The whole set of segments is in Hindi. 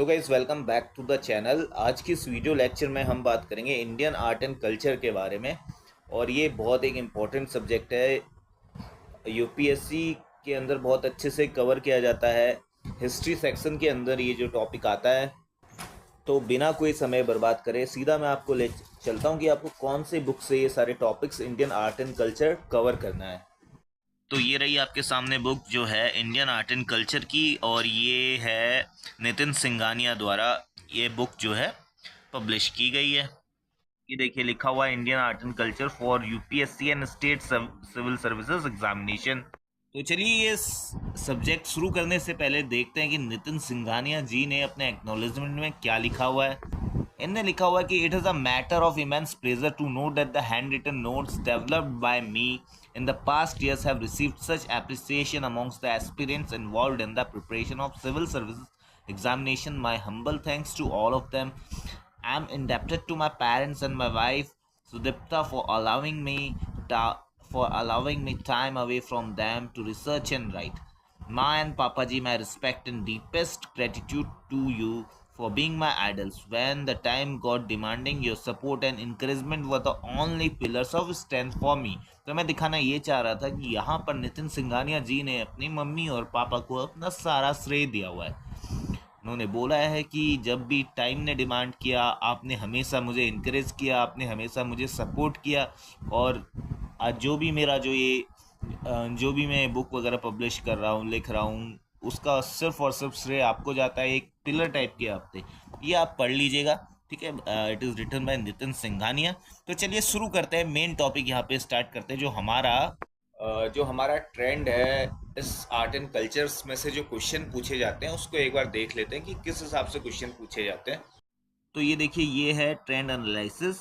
So guys welcome back to the channel. आज की इस वीडियो लेक्चर में हम बात करेंगे इंडियन आर्ट एंड कल्चर के बारे में। और ये बहुत एक इम्पॉर्टेंट सब्जेक्ट है। यूपीएससी के अंदर बहुत अच्छे से कवर किया जाता है। हिस्ट्री सेक्शन के अंदर ये जो टॉपिक आता है, तो बिना कोई समय बर्बाद करे सीधा मैं आपको ले चलता हूँ कि आपको कौन से बुक से ये सारे topics Indian art and culture cover करना है। तो ये रही आपके सामने बुक जो है इंडियन आर्ट एंड कल्चर की, और ये है नितिन सिंघानिया द्वारा ये बुक जो है पब्लिश की गई है। ये देखिए लिखा हुआ है Indian art and culture for UPSC and state civil services examination. तो चलिए ये सब्जेक्ट शुरू करने से पहले देखते हैं कि नितिन सिंघानिया जी ने अपने एक्नॉलेजमेंट में क्या लिखा हुआ है। इनने लिखा हुआ है कि it is a matter of immense pleasure to note that the hand written notes developed by me in the past years have received such appreciation amongst the aspirants involved in the preparation of civil services examination. My humble thanks to all of them. I am indebted to my parents and my wife Sudipta for allowing me time away from them to research and write. Ma and Papaji, my respect and deepest gratitude to you for being my idols. When the time got demanding, your support and encouragement were the only pillars of strength for me. तो मैं दिखाना ये चाह रहा था कि यहाँ पर नितिन सिंघानिया जी ने अपनी मम्मी और पापा को अपना सारा श्रेय दिया हुआ है। उन्होंने बोला है कि जब भी टाइम ने डिमांड किया, आपने हमेशा मुझे इनकरेज किया, आपने हमेशा मुझे सपोर्ट किया। और आज जो भी मैं बुक वगैरह पब्लिश कर रहा हूँ, लिख रहा हूँ, उसका सिर्फ और सिर्फ श्रेय आपको जाता है। एक पिलर टाइप के आपसे, ये आप पढ़ लीजिएगा, ठीक है। It is written by Nitin Singhania. तो चलिए शुरू करते हैं, मेन टॉपिक यहाँ पे स्टार्ट करते हैं। जो हमारा ट्रेंड है इस आर्ट एंड कल्चर्स में से जो क्वेश्चन पूछे जाते हैं उसको एक बार देख लेते हैं कि किस हिसाब से क्वेश्चन पूछे जाते हैं। तो ये देखिए, ये है ट्रेंड एनालिसिस।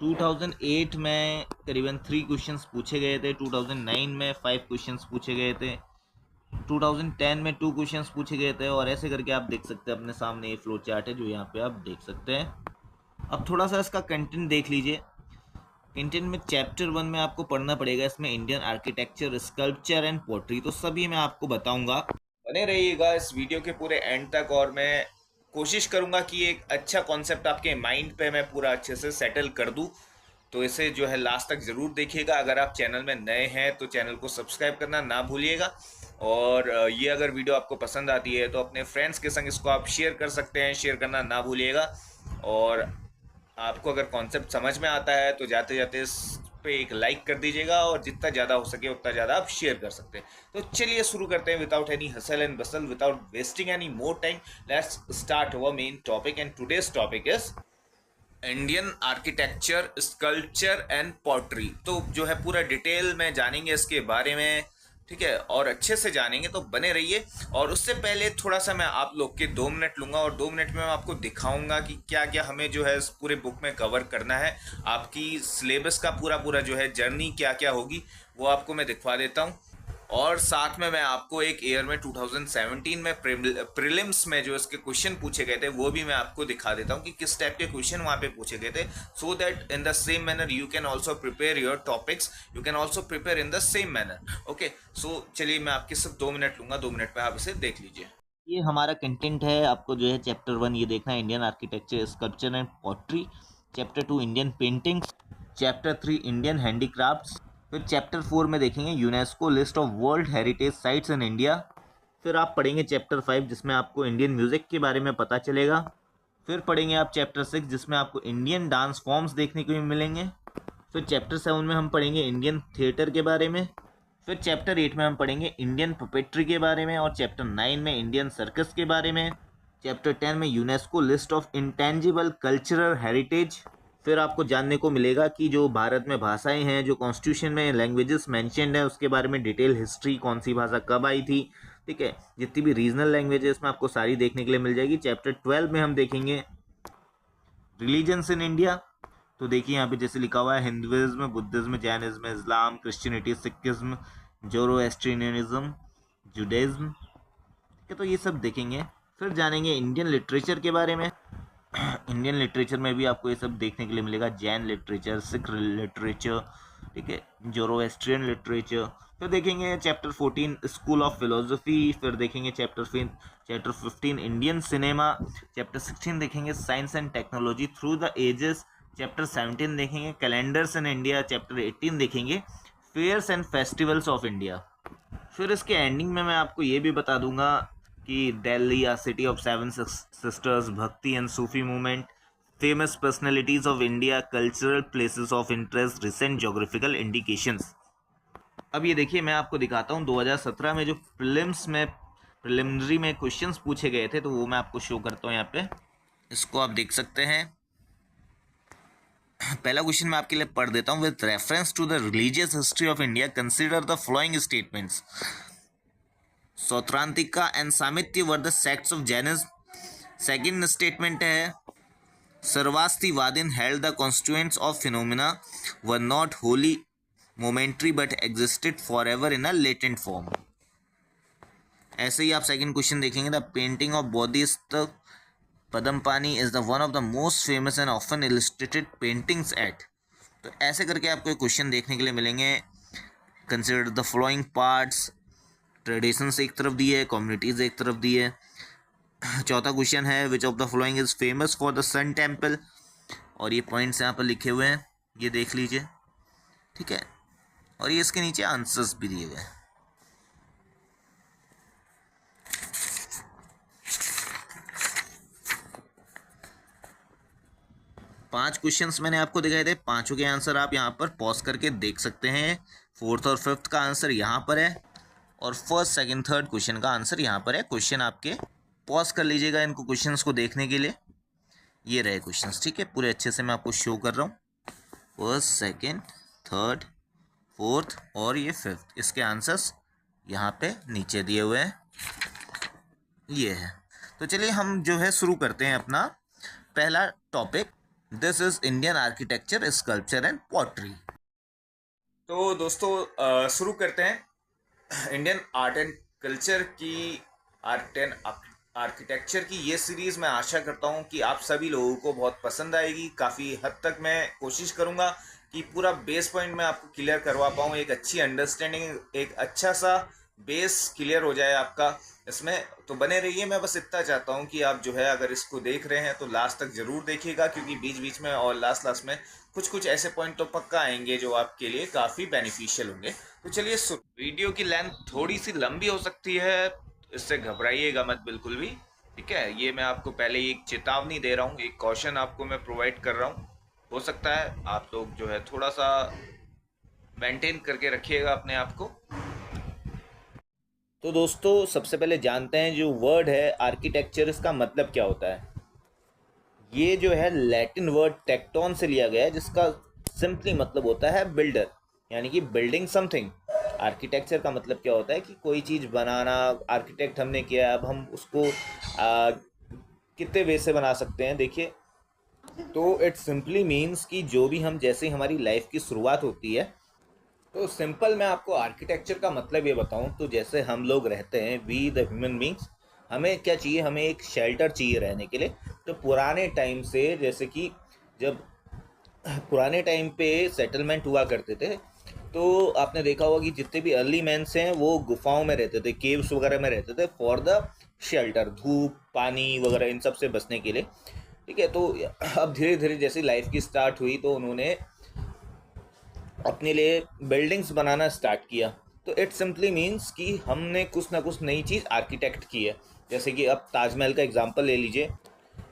2008 में करीबन 3 क्वेश्चंस पूछे गए थे, 2009 में 5 क्वेश्चंस पूछे गए थे, 2010 में 2 क्वेश्चंस पूछे गए थे, और ऐसे करके आप देख सकते हैं अपने सामने ये फ्लो चार्ट है जो यहाँ पे आप देख सकते हैं। अब थोड़ा सा इसका कंटेंट देख लीजिए। कंटेंट में चैप्टर 1 में आपको पढ़ना पड़ेगा, इसमें Indian architecture, sculpture and pottery. तो सभी मैं आपको बताऊंगा, बने रहिएगा इस वीडियो के पूरे एंड तक। और मैं कोशिश करूंगा कि एक अच्छा कॉन्सेप्ट आपके माइंड पे मैं पूरा अच्छे से सेटल कर दूं। तो इसे जो है लास्ट तक ज़रूर देखिएगा। अगर आप चैनल में नए हैं तो चैनल को सब्सक्राइब करना ना भूलिएगा। और ये अगर वीडियो आपको पसंद आती है तो अपने फ्रेंड्स के संग इसको आप शेयर कर सकते हैं, शेयर करना ना भूलिएगा। और आपको अगर कॉन्सेप्ट समझ में आता है तो जाते जाते इस पे एक लाइक कर दीजिएगा, और जितना ज़्यादा हो सके उतना ज़्यादा आप शेयर कर सकते हैं। तो चलिए शुरू करते हैं without any hustle and Bansal, without wasting any more time. Let's start our main topic, and today's topic is Indian architecture, sculpture and pottery. तो जो है पूरा डिटेल में जानेंगे इसके बारे में, ठीक है, और अच्छे से जानेंगे, तो बने रहिए। और उससे पहले थोड़ा सा मैं आप लोग के 2 मिनट लूँगा, और 2 मिनट में मैं आपको दिखाऊंगा कि क्या क्या हमें जो है इस पूरे बुक में कवर करना है। आपकी सिलेबस का पूरा जो है जर्नी क्या क्या होगी वो आपको मैं दिखवा देता हूँ। और साथ में मैं आपको एक ईयर में 2017 में प्रीलिम्स में जो इसके क्वेश्चन पूछे गए थे वो भी मैं आपको दिखा देता हूँ कि किस टाइप के क्वेश्चन वहाँ पे पूछे गए थे, so that in the same manner you can also prepare your topics, you can also prepare in the same manner. Okay, so चलिए मैं आपके सिर्फ 2 मिनट लूँगा, 2 मिनट में आप इसे देख लीजिए। ये हमारा कंटेंट है। आपको जो है चैप्टर 1 ये देखना है, Indian architecture, sculpture and pottery. Chapter 2 Indian paintings. Chapter 3 Indian handicrafts. फिर चैप्टर 4 में देखेंगे UNESCO list of world heritage sites in India. फिर आप पढ़ेंगे चैप्टर 5 जिसमें आपको इंडियन म्यूज़िक के बारे में पता चलेगा। फिर पढ़ेंगे आप चैप्टर 6 जिसमें आपको इंडियन डांस फॉर्म्स देखने को मिलेंगे। फिर चैप्टर 7 में हम पढ़ेंगे इंडियन थिएटर के बारे में। फिर चैप्टर 8 में हम पढ़ेंगे इंडियन पपेट्री के बारे में, और चैप्टर 9 में इंडियन सर्कस के बारे में। चैप्टर 10 में UNESCO list of intangible cultural heritage. फिर आपको जानने को मिलेगा कि जो भारत में भाषाएं हैं, जो कॉन्स्टिट्यूशन में लैंग्वेजेस मेंशन्ड है उसके बारे में डिटेल हिस्ट्री, कौन सी भाषा कब आई थी, ठीक है। जितनी भी रीजनल लैंग्वेजेस में आपको सारी देखने के लिए मिल जाएगी। चैप्टर 12 में हम देखेंगे रिलीजन्स इन इंडिया। तो देखिए यहाँ पे जैसे लिखा हुआ है हिंदुइज्म, बुद्धिज्म, जैनिज्म, इस्लाम, क्रिश्चियनिटी, सिखिज्म, जोरोएस्ट्रियनिज्म, जुडाइज्म, ठीक है। तो ये सब देखेंगे। फिर जानेंगे इंडियन लिटरेचर के बारे में। इंडियन लिटरेचर में भी आपको ये सब देखने के लिए मिलेगा, जैन लिटरेचर, सिख लिटरेचर, ठीक है, जोरोएस्ट्रियन लिटरेचर, फिर देखेंगे चैप्टर 14 स्कूल ऑफ फिलोसफी, फिर देखेंगे चैप्टर 15 इंडियन सिनेमा, चैप्टर 16 देखेंगे science and technology through the ages, chapter 17 देखेंगे कैलेंडर्स इन इंडिया, चैप्टर 18 देखेंगे fairs and festivals of India. फिर इसके एंडिंग में मैं आपको ये भी बता दूंगा कि दिल्ली या सिटी ऑफ सेवन सिस्टर्स, भक्ति and Sufi movement, famous personalities of India, cultural places of interest, recent geographical indications. अब ये देखिए मैं आपको दिखाता हूँ 2017 में जो प्रिलिमिनरी में क्वेश्चंस पूछे गए थे, तो वो मैं आपको शो करता हूँ यहाँ पे। इसको आप देख सकते हैं। पहला क्वेश्चन मैं आपके लिए पढ़ देता हूँ। With reference to the religious history of India consider the following statements. Sautrantika and Sammitiya were the sects of Jainism. Second statement है Sarvastivadin held the constituents of phenomena were not wholly momentary but existed for ever in a latent form. ऐसे ही आप सेकंड क्वेश्चन देखेंगे। The painting of Bodhisattva Padmapani is the one of the most famous and often illustrated paintings at. तो ऐसे करके आपको क्वेश्चन देखने के लिए मिलेंगे। Consider the following parts. Traditions एक तरफ दी है, कम्युनिटीज एक तरफ दी है। चौथा क्वेश्चन है which of the following is famous for the sun temple, और ये पॉइंट्स यहाँ पर लिखे हुए हैं, ये देख लीजिए, ठीक है। और ये इसके नीचे आंसर्स भी दिए गए। पांच क्वेश्चंस मैंने आपको दिखाए थे, पांचों के आंसर आप यहाँ पर पॉज करके देख सकते हैं। फोर्थ और फिफ्थ का आंसर यहाँ पर है, और फर्स्ट सेकंड थर्ड क्वेश्चन का आंसर यहाँ पर है। क्वेश्चन आपके पॉज कर लीजिएगा इनको क्वेश्चंस को देखने के लिए। ये रहे क्वेश्चंस, ठीक है, पूरे अच्छे से मैं आपको शो कर रहा हूँ। फर्स्ट, सेकंड, थर्ड, फोर्थ और ये फिफ्थ, इसके आंसर्स यहाँ पे नीचे दिए हुए हैं, ये है। तो चलिए हम जो है शुरू करते हैं अपना पहला topic. This is Indian architecture, sculpture and pottery. तो दोस्तों शुरू करते हैं इंडियन आर्ट एंड कल्चर की, आर्ट एंड आर्किटेक्चर की ये सीरीज़। मैं आशा करता हूँ कि आप सभी लोगों को बहुत पसंद आएगी। काफ़ी हद तक मैं कोशिश करूँगा कि पूरा बेस पॉइंट मैं आपको क्लियर करवा पाऊँ, एक अच्छी अंडरस्टैंडिंग, एक अच्छा सा बेस क्लियर हो जाए आपका इसमें। तो बने रहिए। मैं बस इतना चाहता हूँ कि आप जो है अगर इसको देख रहे हैं तो लास्ट तक ज़रूर देखिएगा, क्योंकि बीच बीच में और लास्ट में कुछ ऐसे पॉइंट तो पक्का आएंगे जो आपके लिए काफ़ी बेनिफिशियल होंगे। तो चलिए, वीडियो की लेंथ थोड़ी सी लंबी हो सकती है, इससे घबराइएगा मत बिल्कुल भी, ठीक है। ये मैं आपको पहले ही एक चेतावनी दे रहा हूँ, एक कॉशन आपको मैं प्रोवाइड कर रहा हूँ। हो सकता है आप लोग जो है थोड़ा सा मेंटेन करके रखिएगा अपने आप को। तो दोस्तों सबसे पहले जानते हैं जो वर्ड है आर्किटेक्चर, इसका मतलब क्या होता है। ये जो है लैटिन वर्ड टेक्टोन से लिया गया है, जिसका सिंपली मतलब होता है बिल्डर, यानी कि बिल्डिंग समथिंग। आर्किटेक्चर का मतलब क्या होता है कि कोई चीज़ बनाना, आर्किटेक्ट हमने किया, अब हम उसको कितने वे से बना सकते हैं, देखिए। तो इट सिंपली मीन्स कि जो भी हम, जैसे हमारी लाइफ की शुरुआत होती है, तो सिंपल मैं आपको आर्किटेक्चर का मतलब ये बताऊं तो जैसे हम लोग रहते हैं, वी द ह्यूमन बींग्स, हमें क्या चाहिए, हमें एक शेल्टर चाहिए रहने के लिए। तो पुराने टाइम से, जैसे कि जब पुराने टाइम पे सेटलमेंट हुआ करते थे, तो आपने देखा होगा कि जितने भी अर्ली मैन्स हैं वो गुफाओं में रहते थे, केव्स वगैरह में रहते थे, फॉर द शेल्टर, धूप पानी वगैरह इन सब से बचने के लिए, ठीक है। तो अब धीरे धीरे जैसे लाइफ की स्टार्ट हुई तो उन्होंने अपने लिए बिल्डिंग्स बनाना स्टार्ट किया। तो इट सिंपली मीन्स कि हमने कुछ ना कुछ नई चीज़ आर्किटेक्ट की है। जैसे कि अब ताजमहल का एग्जांपल ले लीजिए,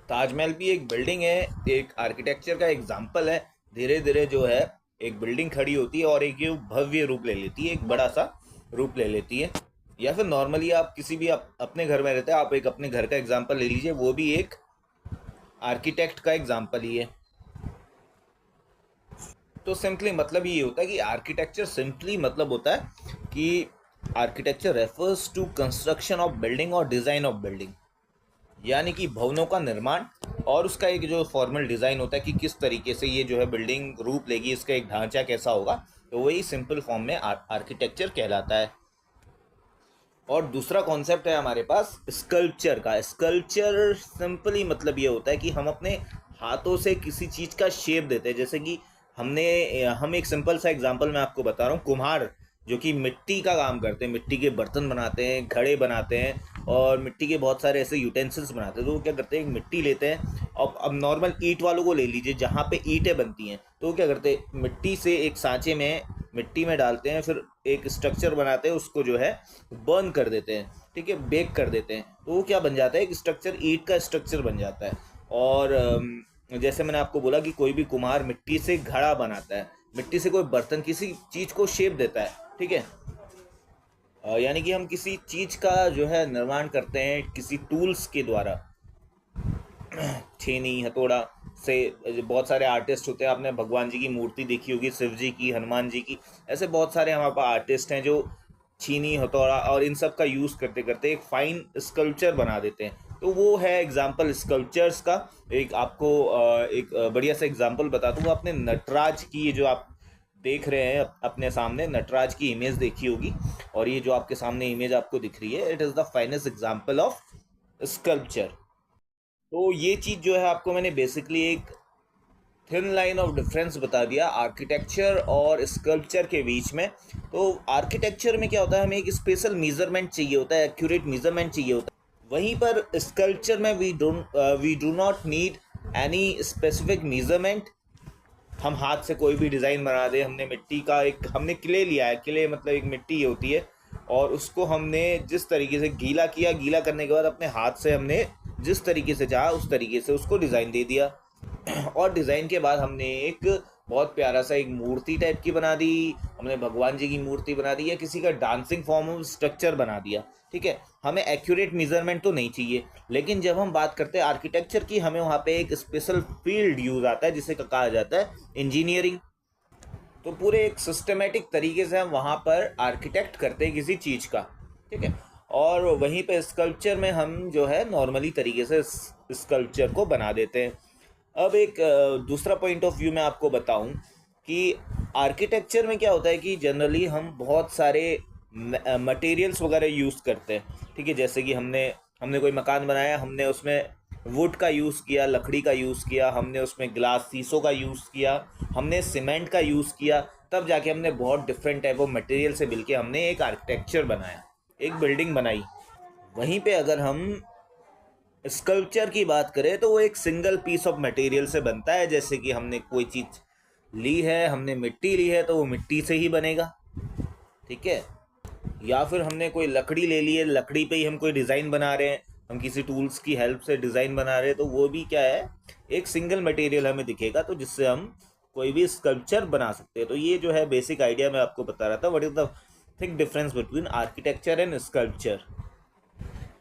ताजमहल भी एक बिल्डिंग है, एक आर्किटेक्चर का एग्जांपल है। धीरे धीरे जो है एक बिल्डिंग खड़ी होती है और एक ये भव्य रूप ले लेती है, एक बड़ा सा रूप ले लेती है। या फिर नॉर्मली आप किसी भी अपने घर में रहते हैं, आप एक अपने घर का एग्जाम्पल ले लीजिए, वो भी एक आर्किटेक्ट का एग्जाम्पल ही है। तो सिंपली मतलब ये होता है कि आर्किटेक्चर सिंपली मतलब होता है कि architecture refers to construction of building और डिज़ाइन ऑफ बिल्डिंग, यानी कि भवनों का निर्माण और उसका एक जो फॉर्मल डिज़ाइन होता है कि किस तरीके से ये जो है बिल्डिंग रूप लेगी, इसका एक ढांचा कैसा होगा, तो वही सिंपल फॉर्म में आर्किटेक्चर कहलाता है। और दूसरा कॉन्सेप्ट है हमारे पास स्कल्पचर का। स्कल्पचर सिंपली मतलब ये होता है कि हम अपने हाथों से किसी चीज़ का शेप देते हैं। जैसे कि हम एक सिंपल सा एग्जांपल मैं आपको बता रहा हूँ, कुम्हार जो कि मिट्टी का काम करते हैं, मिट्टी के बर्तन बनाते हैं, घड़े बनाते हैं और मिट्टी के बहुत सारे ऐसे यूटेंसिल्स बनाते हैं। तो वो क्या करते हैं, मिट्टी लेते हैं। अब नॉर्मल ईंट वालों को ले लीजिए, जहाँ पे ईंटें बनती हैं, तो वो क्या करते हैं, मिट्टी से एक सांचे में मिट्टी में डालते हैं, फिर एक स्ट्रक्चर बनाते हैं, उसको जो है बर्न कर देते हैं, ठीक है, बेक कर देते हैं। तो वो क्या बन जाता है, एक स्ट्रक्चर, ईंट का स्ट्रक्चर बन जाता है। और जैसे मैंने आपको बोला कि कोई भी कुम्हार मिट्टी से घड़ा बनाता है, मिट्टी से कोई बर्तन, किसी चीज को शेप देता है, ठीक है। यानी कि हम किसी चीज का जो है निर्माण करते हैं किसी टूल्स के द्वारा, छेनी हथौड़ा से। बहुत सारे आर्टिस्ट होते हैं, आपने भगवान जी की मूर्ति देखी होगी, शिव जी की, हनुमान जी की, ऐसे बहुत सारे हमारे पास आर्टिस्ट हैं जो छीनी हथौड़ा और इन सब का यूज़ करते करते एक फाइन स्कल्पचर बना देते हैं। तो वो है एग्जाम्पल स्कल्पचर्स का। एक आपको एक बढ़िया सा एग्जाम्पल बता दूँ, आपने नटराज की, ये जो आप देख रहे हैं अपने सामने, नटराज की इमेज देखी होगी, और ये जो आपके सामने इमेज आपको दिख रही है, it is the finest example of sculpture. तो ये चीज़ जो है आपको मैंने बेसिकली एक थिन लाइन ऑफ डिफरेंस बता दिया आर्किटेक्चर और स्कल्पचर के बीच में। तो आर्किटेक्चर में क्या होता है, हमें एक स्पेशल मेजरमेंट चाहिए होता है, एक्यूरेट मेजरमेंट चाहिए होता है। वहीं पर स्कल्पचर में we do not need any specific measurement. हम हाथ से कोई भी डिज़ाइन बना दे, हमने मिट्टी का एक, हमने क्ले लिया है, क्ले मतलब एक मिट्टी होती है, और उसको हमने जिस तरीके से गीला किया, गीला करने के बाद अपने हाथ से हमने जिस तरीके से चाहा उस तरीके से उसको डिज़ाइन दे दिया। और डिज़ाइन के बाद हमने एक बहुत प्यारा सा एक मूर्ति टाइप की बना दी, हमने भगवान जी की मूर्ति बना दी या किसी का डांसिंग फॉर्म ऑफ स्ट्रक्चर बना दिया, ठीक है। हमें एक्यूरेट मेजरमेंट तो नहीं चाहिए। लेकिन जब हम बात करते हैं आर्किटेक्चर की, हमें वहाँ पे एक स्पेशल फील्ड यूज आता है जिसे कहा जाता है इंजीनियरिंग। तो पूरे एक सिस्टमेटिक तरीके से हम वहाँ पर आर्किटेक्ट करते हैं किसी चीज़ का, ठीक है। और वहीं पे स्कल्पचर में हम जो है नॉर्मली तरीके से स्कल्पचर को बना देते हैं। अब एक दूसरा पॉइंट ऑफ व्यू मैं आपको बताऊं कि आर्किटेक्चर में क्या होता है कि जनरली हम बहुत सारे मटेरियल्स वगैरह यूज़ करते हैं, ठीक है। जैसे कि हमने हमने कोई मकान बनाया, हमने उसमें वुड का यूज़ किया, लकड़ी का यूज़ किया, हमने उसमें ग्लास शीशों का यूज़ किया, हमने सीमेंट का यूज़ किया, तब जाके हमने बहुत डिफरेंट टाइप ऑफ मटेरियल से मिलके हमने एक आर्किटेक्चर बनाया, एक बिल्डिंग बनाई। वहीं पे अगर हम स्कल्पचर की बात करें तो वो एक सिंगल पीस ऑफ मटेरियल से बनता है। जैसे कि हमने कोई चीज़ ली है, हमने मिट्टी ली है, तो वो मिट्टी से ही बनेगा, ठीक है। या फिर हमने कोई लकड़ी ले ली है, लकड़ी पे ही हम कोई डिज़ाइन बना रहे हैं, हम किसी टूल्स की हेल्प से डिज़ाइन बना रहे हैं, तो वो भी क्या है, एक सिंगल मटेरियल हमें दिखेगा, तो जिससे हम कोई भी स्कल्पचर बना सकते हैं। तो ये जो है बेसिक आइडिया मैं आपको बता रहा था, what is the thick difference between architecture and sculpture.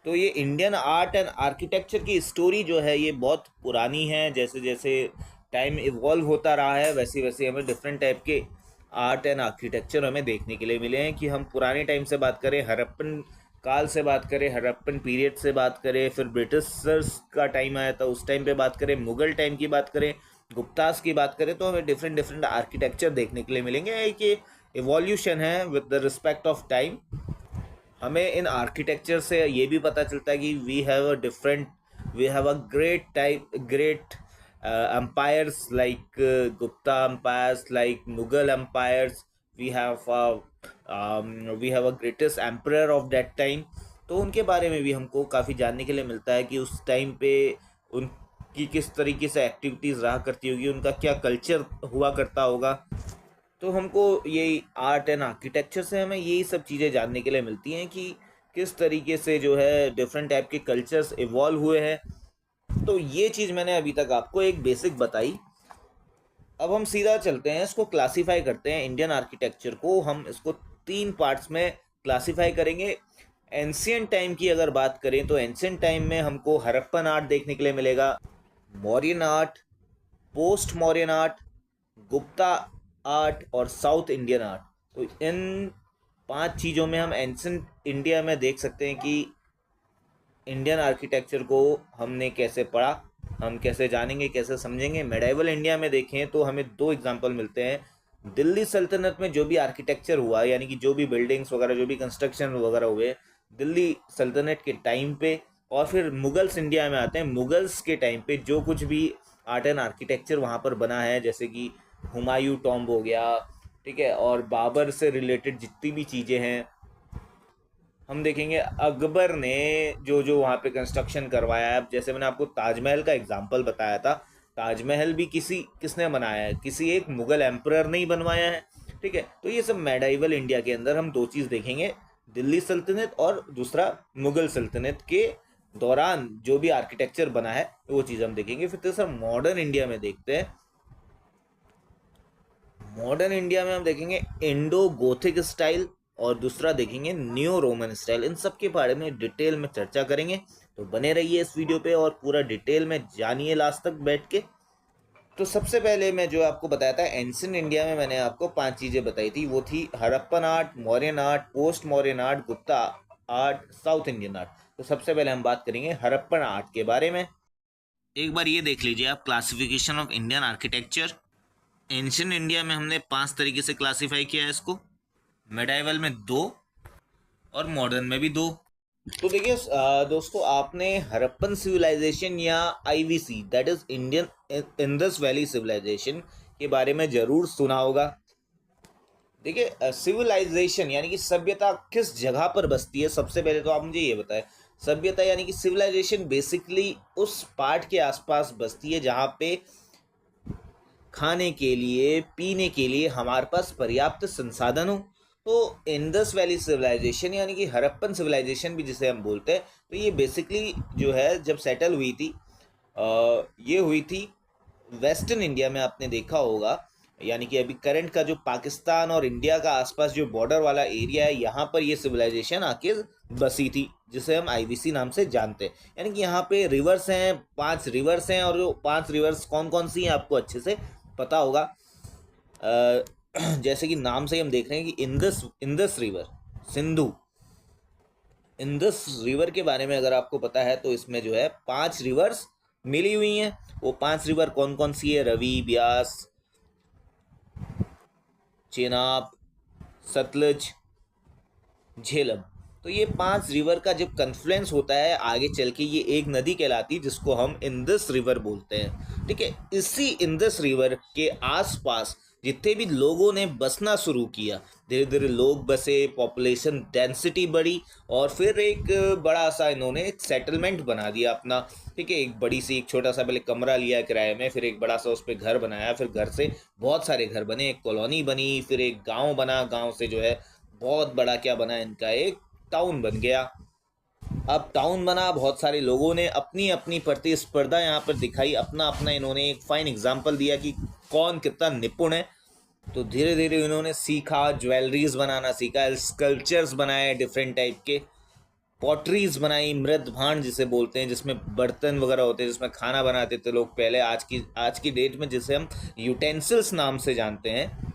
तो ये इंडियन आर्ट एंड आर्किटेक्चर की स्टोरी जो है ये बहुत पुरानी है। जैसे जैसे टाइम इवॉल्व होता रहा है, वैसे वैसे हमें डिफरेंट टाइप के आर्ट एंड आर्किटेक्चर हमें देखने के लिए मिले हैं। कि हम पुराने टाइम से बात करें, हड़प्पन काल से बात करें, हड़प्पन पीरियड से बात करें, फिर ब्रिटिशर्स का टाइम आया था उस टाइम पे बात करें, मुगल टाइम की बात करें, गुप्तास की बात करें, तो हमें डिफरेंट डिफरेंट आर्किटेक्चर देखने के लिए मिलेंगे। एक ये इवोल्यूशन है with the respect of time. हमें इन आर्किटेक्चर से ये भी पता चलता है कि we have a great empires like Gupta empires, like Mughal empires. We have we have a greatest emperor of that time. तो उनके बारे में भी हमको काफ़ी जानने के लिए मिलता है कि उस टाइम पे उनकी किस तरीके से एक्टिविटीज़ रहा करती होगी, उनका क्या कल्चर हुआ करता होगा। तो हमको यही आर्ट एंड आर्किटेक्चर से हमें यही सब चीज़ें जानने के लिए मिलती हैं कि किस तरीके से जो है डिफरेंट टाइप के कल्चर्स इवॉल्व हुए हैं। तो ये चीज़ मैंने अभी तक आपको एक बेसिक बताई। अब हम सीधा चलते हैं, इसको क्लासीफाई करते हैं। इंडियन आर्किटेक्चर को हम इसको 3 पार्ट्स में क्लासीफाई करेंगे। एंशियंट टाइम की अगर बात करें तो एंशियंट टाइम में हमको हड़प्पन आर्ट देखने के लिए मिलेगा, Mauryan art, post Mauryan art, Gupta art और साउथ इंडियन आर्ट। तो इन 5 चीज़ों में हम एंशियंट इंडिया में देख सकते हैं कि इंडियन आर्किटेक्चर को हमने कैसे पढ़ा, हम कैसे जानेंगे, कैसे समझेंगे। मेडाइवल इंडिया में देखें तो हमें 2 एग्जाम्पल मिलते हैं। दिल्ली सल्तनत में जो भी आर्किटेक्चर हुआ, यानी कि जो भी बिल्डिंग्स वगैरह, जो भी कंस्ट्रक्शन वगैरह हुए दिल्ली सल्तनत के टाइम पे, और फिर मुगल्स इंडिया में आते हैं। मुगल्स के टाइम पे जो कुछ भी आर्ट एंड आर्किटेक्चर वहाँ पर बना है, जैसे कि हुमायूं टॉम्ब हो गया, ठीक है, और बाबर से रिलेटेड जितनी भी चीज़ें हैं हम देखेंगे। अकबर ने जो जो वहाँ पे कंस्ट्रक्शन करवाया है, अब जैसे मैंने आपको ताजमहल का एग्जांपल बताया था, ताजमहल भी किसने बनाया है, किसी एक मुगल एम्परर ने ही बनवाया है। ठीक है, तो ये सब मेडाइवल इंडिया के अंदर हम दो चीज़ देखेंगे, दिल्ली सल्तनत और दूसरा मुगल सल्तनत के दौरान जो भी आर्किटेक्चर बना है वो चीज़ हम देखेंगे। फिर तीसरा मॉडर्न इंडिया में देखते हैं। मॉडर्न इंडिया में हम देखेंगे इंडो गोथिक स्टाइल और दूसरा देखेंगे न्यू रोमन स्टाइल। इन सब के बारे में डिटेल में चर्चा करेंगे, तो बने रहिए इस वीडियो पे और पूरा डिटेल में जानिए लास्ट तक बैठ के। तो सबसे पहले मैं जो आपको बताया था एंशिएंट इंडिया में, मैंने आपको 5 चीज़ें बताई थी। वो थी Harappan art, Mauryan art, post Mauryan art, Gupta art, south Indian art. तो सबसे पहले हम बात करेंगे हड़प्पन आर्ट के बारे में। एक बार ये देख लीजिए आप, classification of Indian architecture. Ancient India में हमने 5 तरीके से क्लासीफाई किया है इसको, मेडाइवल में 2 और मॉडर्न में भी 2। तो देखिए दोस्तों, आपने हड़प्पन सिविलाइजेशन या IVC that is Indian Indus Valley civilisation के बारे में जरूर सुना होगा। देखिए सिविलाइजेशन यानी कि सभ्यता किस जगह पर बसती है, सबसे पहले तो आप मुझे ये बताएं। सभ्यता यानी कि सिविलाइजेशन बेसिकली उस पार्ट के आसपास बसती है जहाँ पे खाने के लिए, पीने के लिए हमारे पास पर्याप्त संसाधन हो। तो इंडस वैली सिविलाइजेशन यानी कि हड़प्पन सिविलाइजेशन भी जिसे हम बोलते हैं, तो ये बेसिकली जो है जब सेटल हुई थी, ये हुई थी वेस्टर्न इंडिया में। आपने देखा होगा, यानी कि अभी करंट का जो पाकिस्तान और इंडिया का आसपास जो बॉर्डर वाला एरिया है, यहाँ पर ये सिविलाइजेशन आके बसी थी, जिसे हम आईवीसी नाम से जानते हैं। यानी कि यहाँ पे रिवर्स हैं, 5 रिवर्स हैं, और जो 5 रिवर्स कौन कौन सी हैं आपको अच्छे से पता होगा। जैसे कि नाम से ही हम देख रहे हैं कि Indus river, Sindhu, Indus river के बारे में अगर आपको पता है तो इसमें जो है 5 रिवर्स मिली हुई हैं। वो 5 रिवर कौन कौन सी है? रवि, ब्यास, चेनाब, सतलज, झेलम। तो ये 5 रिवर का जब कन्फ्लुएंस होता है आगे चल के, ये एक नदी कहलाती है जिसको हम इंदस रिवर बोलते हैं। ठीक है, इसी इंदस रिवर के आसपास जितने भी लोगों ने बसना शुरू किया, धीरे धीरे लोग बसे, पॉपुलेशन डेंसिटी बढ़ी, और फिर एक बड़ा सा इन्होंने एक सेटलमेंट बना दिया अपना। ठीक है, एक बड़ी सी, एक छोटा सा पहले कमरा लिया किराए में, फिर एक बड़ा सा उस पर घर बनाया, फिर घर से बहुत सारे घर बने, एक कॉलोनी बनी, फिर एक गांव बना, गांव से जो है बहुत बड़ा क्या बना, इनका एक टाउन बन गया। अब टाउन बना, बहुत सारे लोगों ने अपनी अपनी प्रतिस्पर्धा यहाँ पर दिखाई, अपना अपना इन्होंने एक फाइन एग्जाम्पल दिया कि कौन कितना निपुण है। तो धीरे धीरे इन्होंने सीखा, ज्वेलरीज बनाना सीखा, स्कल्पचर्स बनाए डिफरेंट टाइप के, पॉटरीज बनाई, मृद भांड जिसे बोलते हैं, जिसमें बर्तन वगैरह होते हैं, जिसमें खाना बनाते थे लोग पहले, आज की डेट में जिसे हम यूटेंसिल्स नाम से जानते हैं।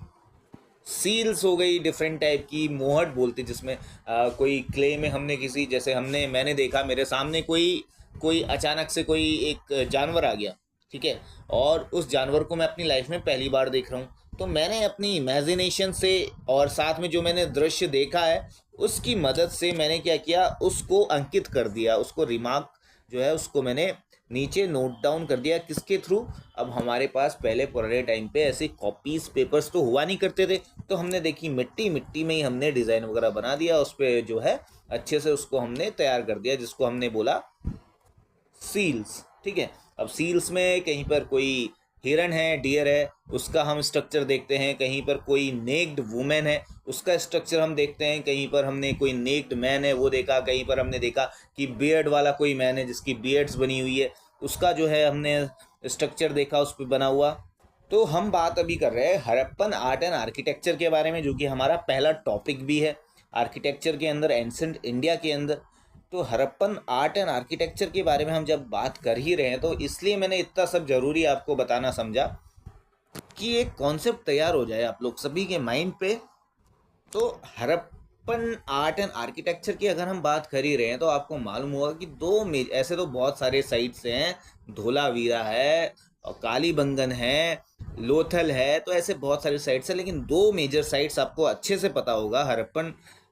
सील्स हो गई डिफरेंट टाइप की, मोहट बोलते जिसमें कोई क्ले में हमने किसी, जैसे मैंने देखा मेरे सामने कोई अचानक से कोई एक जानवर आ गया, ठीक है, और उस जानवर को मैं अपनी लाइफ में पहली बार देख रहा हूँ, तो मैंने अपनी इमेजिनेशन से और साथ में जो मैंने दृश्य देखा है उसकी मदद से मैंने क्या किया, उसको अंकित कर दिया, उसको रिमार्क जो है उसको मैंने नीचे नोट डाउन कर दिया। किसके थ्रू? अब हमारे पास पहले पुराने टाइम पे ऐसे कॉपीज पेपर्स तो हुआ नहीं करते थे, तो हमने देखी मिट्टी में ही हमने डिज़ाइन वगैरह बना दिया, उस पर जो है अच्छे से उसको हमने तैयार कर दिया, जिसको हमने बोला सील्स। ठीक है, अब सील्स में कहीं पर कोई हिरन है, डियर है, उसका हम स्ट्रक्चर देखते हैं, कहीं पर कोई नेक्ड वुमेन है उसका स्ट्रक्चर हम देखते हैं, कहीं पर हमने कोई नेक्ड मैन है वो देखा, कहीं पर हमने देखा कि बियर्ड वाला कोई मैन है जिसकी बियर्ड्स बनी हुई है, उसका जो है हमने स्ट्रक्चर देखा उस पर बना हुआ। तो हम बात अभी कर रहे हैं हड़प्पन आर्ट एंड आर्किटेक्चर के बारे में, जो कि हमारा पहला टॉपिक भी है आर्किटेक्चर के अंदर, एंशिएंट इंडिया के अंदर। तो हड़प्पन आर्ट एंड आर्किटेक्चर के बारे में हम जब बात कर ही रहे हैं, तो इसलिए मैंने इतना सब जरूरी आपको बताना समझा कि एक कॉन्सेप्ट तैयार हो जाए आप लोग सभी के माइंड पे। तो हड़प्पन आर्ट एंड आर्किटेक्चर की अगर हम बात कर ही रहे हैं, तो आपको मालूम होगा कि ऐसे तो बहुत सारे साइट्स हैं, धोलावीरा है और कालीबंगन है, लोथल है, तो ऐसे बहुत सारे साइट्स हैं, लेकिन 2 मेजर साइट्स आपको अच्छे से पता होगा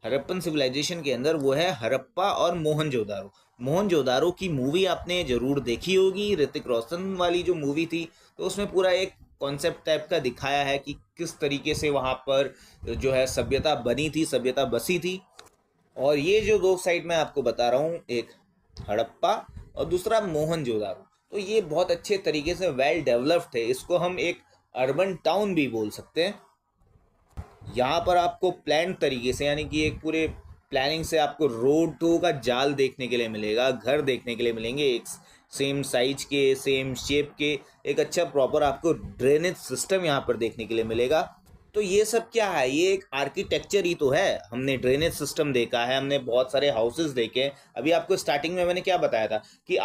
हड़प्पन सिविलाइजेशन के अंदर, वो है हड़प्पा और मोहनजोदारो। मोहनजोदारो की मूवी आपने जरूर देखी होगी, ऋतिक रोशन वाली जो मूवी थी, तो उसमें पूरा एक कॉन्सेप्ट टाइप का दिखाया है कि किस तरीके से वहाँ पर जो है सभ्यता बनी थी, सभ्यता बसी थी। और ये जो दो साइट मैं आपको बता रहा हूँ, एक हड़प्पा और दूसरा मोहनजोदारो, तो ये बहुत अच्छे तरीके से वेल डेवलप्ड है। इसको हम एक अर्बन टाउन भी बोल सकते हैं। यहाँ पर आपको प्लान तरीके से, यानी कि एक पूरे प्लानिंग से आपको रोडों का जाल देखने के लिए मिलेगा, घर देखने के लिए मिलेंगे एक सेम साइज के, सेम शेप के, एक अच्छा प्रॉपर आपको ड्रेनेज सिस्टम यहाँ पर देखने के लिए मिलेगा। तो ये सब क्या है, ये एक आर्किटेक्चर ही तो है। हमने ड्रेनेज सिस्टम देखा है, हमने बहुत सारे हाउसेस देखे हैं। अभी आपको स्टार्टिंग में मैंने क्या बताया था कि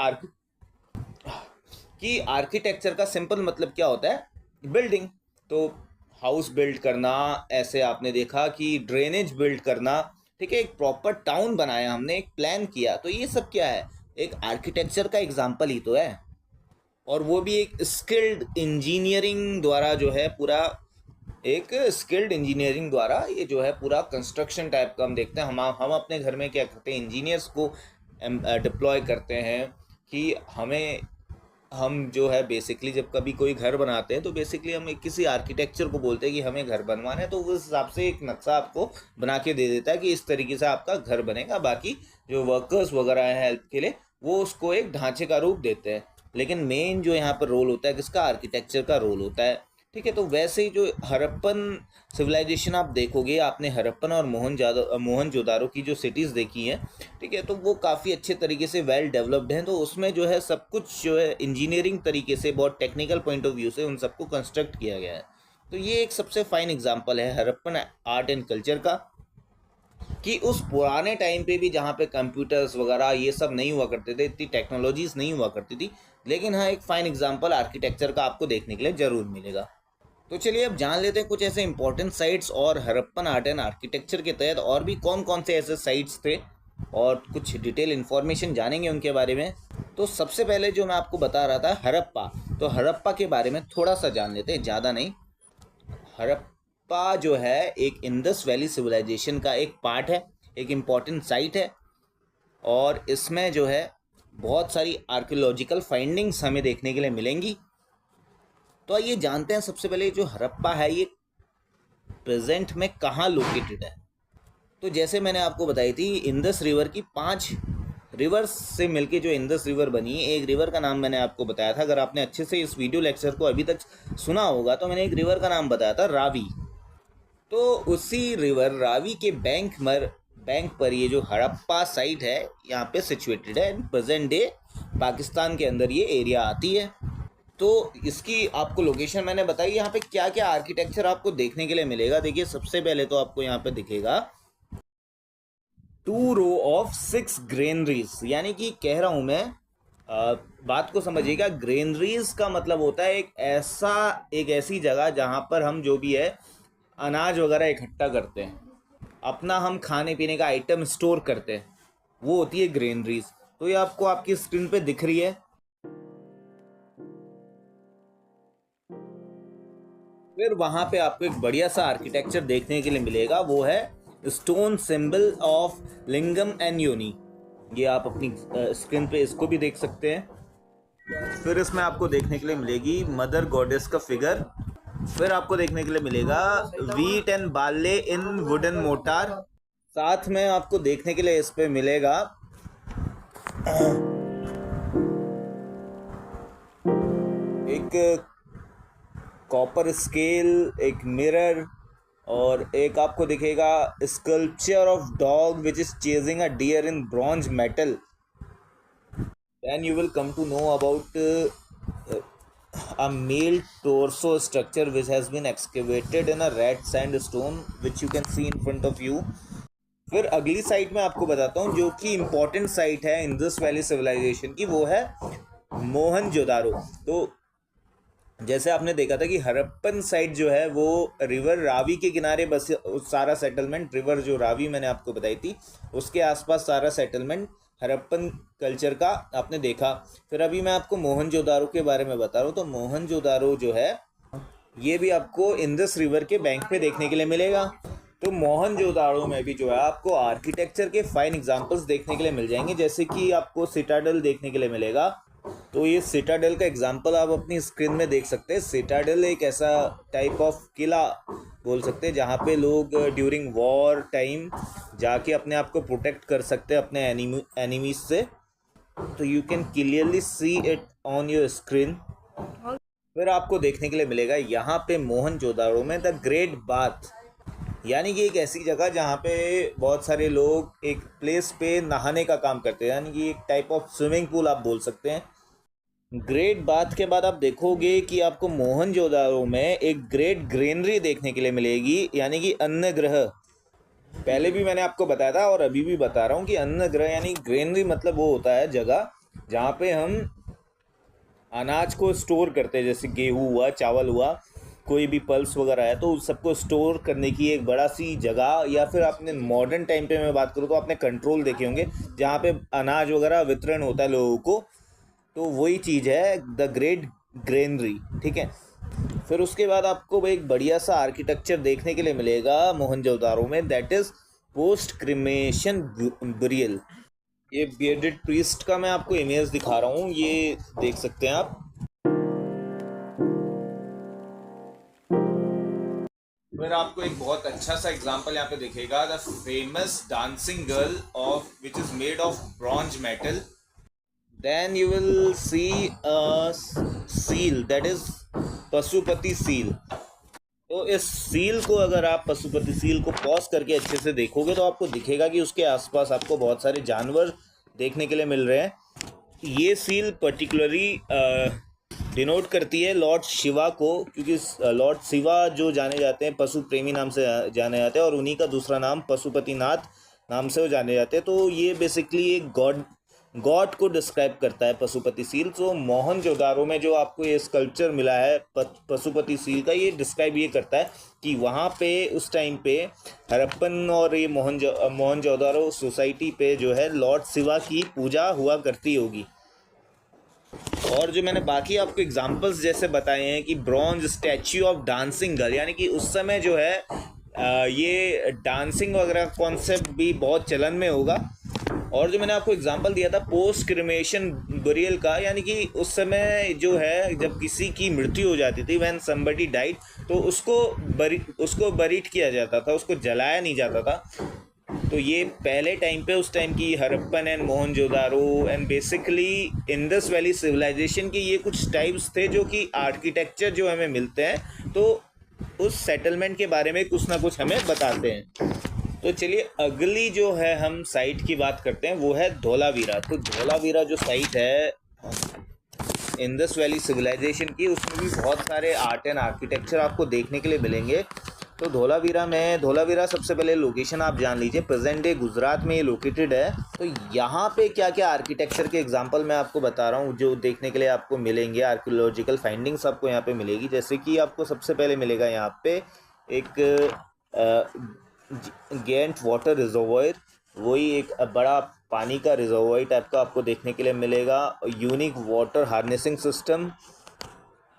आर्किटेक्चर का सिंपल मतलब क्या होता है, बिल्डिंग। तो हाउस बिल्ड करना, ऐसे आपने देखा कि ड्रेनेज बिल्ड करना, ठीक है, एक प्रॉपर टाउन बनाया हमने, एक प्लान किया। तो ये सब क्या है, एक आर्किटेक्चर का एग्जाम्पल ही तो है। और वो भी एक स्किल्ड इंजीनियरिंग द्वारा जो है पूरा, एक स्किल्ड इंजीनियरिंग द्वारा ये जो है पूरा कंस्ट्रक्शन टाइप का हम देखते हैं। हम अपने घर में क्या करते हैं, इंजीनियर्स को डिप्लॉय करते हैं कि हम जो है बेसिकली जब कभी कोई घर बनाते हैं तो बेसिकली हम किसी आर्किटेक्चर को बोलते हैं कि हमें घर बनवाना है, तो उस हिसाब से एक नक्शा आपको बना के दे देता है कि इस तरीके से आपका घर बनेगा। बाकी जो वर्कर्स वगैरह हैं हेल्प के लिए, वो उसको एक ढांचे का रूप देते हैं। लेकिन मेन जो यहाँ पर रोल होता है किसका, आर्किटेक्चर का रोल होता है, ठीक है। तो वैसे ही जो हड़प्पन सिविलाइजेशन आप देखोगे, आपने हड़प्पन और मोहनजोदारो की जो सिटीज़ देखी हैं, ठीक है, तो वो काफ़ी अच्छे तरीके से वेल डेवलप्ड हैं। तो उसमें जो है सब कुछ जो है इंजीनियरिंग तरीके से, बहुत टेक्निकल पॉइंट ऑफ व्यू से उन सबको कंस्ट्रक्ट किया गया है। तो ये एक सबसे फाइन एग्जाम्पल है हड़प्पन आर्ट एंड कल्चर का, कि उस पुराने टाइम पे भी जहाँ पे कंप्यूटर्स वगैरह ये सब नहीं हुआ करते थे, इतनी टेक्नोलॉजीज नहीं हुआ करती थी, लेकिन हाँ एक फाइन एग्जाम्पल आर्किटेक्चर का आपको देखने के लिए ज़रूर मिलेगा। तो चलिए अब जान लेते हैं कुछ ऐसे इंपॉर्टेंट साइट्स और हड़प्पन आर्ट एंड आर्किटेक्चर के तहत और भी कौन कौन से ऐसे साइट्स थे, और कुछ डिटेल इन्फॉर्मेशन जानेंगे उनके बारे में। तो सबसे पहले जो मैं आपको बता रहा था हड़प्पा, तो हड़प्पा के बारे में थोड़ा सा जान लेते हैं, ज़्यादा नहीं। हड़प्पा जो है एक इंडस वैली सिविलाइजेशन का एक पार्ट है, एक इम्पॉर्टेंट साइट है, और इसमें जो है बहुत सारी आर्कियोलॉजिकल फाइंडिंग्स हमें देखने के लिए मिलेंगी। तो आइए जानते हैं सबसे पहले जो हड़प्पा है ये प्रेजेंट में कहाँ लोकेटेड है। तो जैसे मैंने आपको बताई थी, इंडस रिवर की 5 रिवर्स से मिलके जो इंडस रिवर बनी है, एक रिवर का नाम मैंने आपको बताया था। अगर आपने अच्छे से इस वीडियो लेक्चर को अभी तक सुना होगा तो मैंने एक रिवर का नाम बताया था, रावी। तो उसी रिवर रावी के बैंक पर ये जो हड़प्पा साइट है यहाँ पे सिचुएटेड है। प्रेजेंट डे पाकिस्तान के अंदर ये एरिया आती है। तो इसकी आपको लोकेशन मैंने बताई। यहाँ पे क्या क्या आर्किटेक्चर आपको देखने के लिए मिलेगा, देखिए सबसे पहले तो आपको यहाँ पे दिखेगा 2 रो ऑफ 6 ग्रेनरीज, यानी कि कह रहा हूँ मैं, बात को समझिएगा। ग्रेनरीज का मतलब होता है एक ऐसी जगह जहाँ पर हम जो भी है अनाज वगैरह इकट्ठा करते हैं, अपना हम खाने पीने का आइटम स्टोर करते हैं, वो होती है ग्रेनरीज। तो ये आपको आपकी स्क्रीन पे दिख रही है। फिर वहां पे आपको एक बढ़िया सा आर्किटेक्चर देखने के लिए मिलेगा, वो है stone symbol of lingam and योनी। ये आप अपनी स्क्रीन पे इसको भी देख सकते हैं। फिर इसमें आपको देखने के लिए मिलेगी मदर गॉडेस का फिगर। फिर आपको देखने के लिए मिलेगा wheat and barley in wooden motor. साथ में आपको देखने के लिए इस पे मिलेगा एक कॉपर स्केल, एक मिरर, और एक आपको दिखेगा sculpture of dog which is chasing a deer in bronze metal. Then you will come to know about a male torso structure which has been excavated in a red sandstone which you can see in front of you। फिर अगली साइट में आपको बताता हूँ जो कि इम्पोर्टेंट साइट है इंडस वैली सिविलाइजेशन की, वो है मोहनजोदारो। तो जैसे आपने देखा था कि हड़प्पन साइट जो है वो रिवर रावी के किनारे बस सारा सेटलमेंट, रिवर जो रावी मैंने आपको बताई थी उसके आसपास सारा सेटलमेंट हड़प्पन कल्चर का आपने देखा। फिर अभी मैं आपको मोहनजोदारो के बारे में बता रहा हूँ। तो मोहनजोदारो जो है ये भी आपको इंडस रिवर के बैंक पे देखने के लिए मिलेगा। तो मोहनजोदारो में भी जो है आपको आर्किटेक्चर के फाइन एग्जांपल्स देखने के लिए मिल जाएंगे, जैसे कि आपको सिटाडल देखने के लिए मिलेगा, तो ये सिटाडेल का एग्जांपल आप अपनी स्क्रीन में देख सकते हैं। सिटाडेल एक ऐसा टाइप ऑफ किला बोल सकते हैं जहाँ पे लोग ड्यूरिंग वॉर टाइम जाके अपने आप को प्रोटेक्ट कर सकते हैं अपने एनिमीज से। तो you can clearly see it on your screen. फिर आपको देखने के लिए मिलेगा यहाँ पे मोहनजोदाड़ो में द ग्रेट बाथ, यानी कि एक ऐसी जगह जहाँ पे बहुत सारे लोग एक प्लेस पे नहाने का काम करते हैं, यानी कि एक टाइप ऑफ स्विमिंग पूल आप बोल सकते हैं। ग्रेट बाथ के बाद आप देखोगे कि आपको मोहनजोदाड़ो में एक ग्रेट ग्रेनरी देखने के लिए मिलेगी, यानी कि अन्न ग्रह। पहले भी मैंने आपको बताया था और अभी भी बता रहा हूँ कि अन्न ग्रह यानी ग्रेनरी मतलब वो होता है जगह जहाँ पे हम अनाज को स्टोर करते हैं, जैसे गेहूँ हुआ, चावल हुआ, कोई भी पल्स वगैरह है, तो उस सबको स्टोर करने की एक बड़ा सी जगह। या फिर आपने मॉडर्न टाइम पे मैं बात करूँ तो आपने कंट्रोल देखे होंगे जहाँ पे अनाज वगैरह वितरण होता है लोगों को, तो वही चीज़ है द ग्रेट ग्रेनरी। ठीक है। फिर उसके बाद आपको एक बढ़िया सा आर्किटेक्चर देखने के लिए मिलेगा मोहनजोदारो में, that is post cremation burial. ये बियर्डेड प्रीस्ट का मैं आपको इमेज दिखा रहा हूँ, ये देख सकते हैं आप। फिर आपको एक बहुत अच्छा सा एग्जांपल यहाँ पे दिखेगा, the famous dancing girl of which is made of bronze metal. Then you will see a seal, that is Pashupati seal. तो इस सील को अगर आप पशुपति सील को पॉज करके अच्छे से देखोगे तो आपको दिखेगा कि उसके आसपास आपको बहुत सारे जानवर देखने के लिए मिल रहे हैं। ये सील पर्टिकुलरली डिनोट करती है लॉर्ड शिवा को, क्योंकि लॉर्ड शिवा जो जाने जाते हैं पशु प्रेमी नाम से जाने जाते हैं, और उन्हीं का दूसरा नाम पशुपतिनाथ नाम से वो जाने जाते हैं। तो ये बेसिकली एक गॉड को डिस्क्राइब करता है पशुपति सील। तो मोहनजोदारो में जो आपको ये स्कल्पचर मिला है पशुपति सील का, ये डिस्क्राइब ये करता है कि वहाँ पे उस टाइम पे हड़प्पन और ये मोहनजोदारो सोसाइटी पे जो है लॉर्ड शिवा की पूजा हुआ करती होगी। और जो मैंने बाकी आपको एग्जांपल्स जैसे बताए हैं कि bronze statue of dancing girl, यानी कि उस समय जो है ये डांसिंग वगैरह कॉन्सेप्ट भी बहुत चलन में होगा। और जो मैंने आपको एग्जांपल दिया था पोस्ट क्रिमेशन बुरियल का, यानी कि उस समय जो है जब किसी की मृत्यु हो जाती थी, व्हेन समबडी डाइड, तो उसको बरीड किया जाता था, उसको जलाया नहीं जाता था। तो ये पहले टाइम पे उस टाइम की Harappan and Mohenjodaro and basically Indus Valley civilisation के ये कुछ टाइप्स थे जो कि आर्किटेक्चर जो हमें मिलते हैं तो उस सेटलमेंट के बारे में कुछ ना कुछ हमें बताते हैं। तो चलिए अगली जो है हम साइट की बात करते हैं, वो है धोलावीरा। तो धोलावीरा जो साइट है इंडस वैली सिविलाइजेशन की, उसमें भी बहुत सारे आर्ट एंड आर्किटेक्चर आपको देखने के लिए मिलेंगे। तो धोलावीरा सबसे पहले लोकेशन आप जान लीजिए, प्रेजेंट डे गुजरात में ये लोकेटेड है। तो यहाँ पे क्या क्या आर्किटेक्चर के एग्जांपल मैं आपको बता रहा हूँ जो देखने के लिए आपको मिलेंगे, आर्कियोलॉजिकल फाइंडिंग्स आपको यहाँ पे मिलेगी। जैसे कि आपको सबसे पहले मिलेगा यहाँ पे एक गेंट वाटर रिजर्वॉयर, वही एक बड़ा पानी का रिजर्वॉयर टाइप का आपको देखने के लिए मिलेगा। यूनिक वाटर हार्नेसिंग सिस्टम,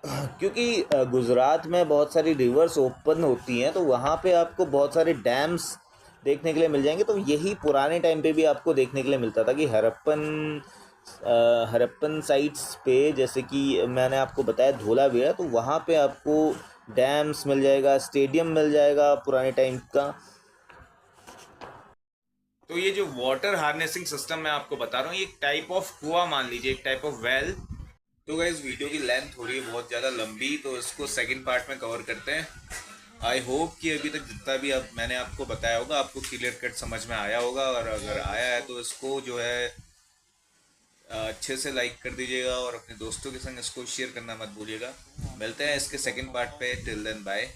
क्योंकि गुजरात में बहुत सारी रिवर्स ओपन होती हैं तो वहाँ पे आपको बहुत सारे डैम्स देखने के लिए मिल जाएंगे। तो यही पुराने टाइम पे भी आपको देखने के लिए मिलता था कि हड़प्पन साइट्स पे, जैसे कि मैंने आपको बताया धोलावीरा, तो वहाँ पे आपको डैम्स मिल जाएगा, स्टेडियम मिल जाएगा पुराने टाइम का। तो ये जो वाटर हार्नेसिंग सिस्टम मैं आपको बता रहा हूँ, ये एक टाइप ऑफ कुआं मान लीजिए, एक टाइप ऑफ वेल। तो गाइस वीडियो की लेंथ हो रही है बहुत ज़्यादा लंबी, तो इसको सेकंड पार्ट में कवर करते हैं। आई होप कि अभी तक जितना भी अब मैंने आपको बताया होगा आपको क्लियर कट समझ में आया होगा, और अगर आया है तो इसको जो है अच्छे से लाइक कर दीजिएगा और अपने दोस्तों के संग इसको शेयर करना मत भूलिएगा। मिलते हैं इसके सेकंड पार्ट पे, टिल देन बाय।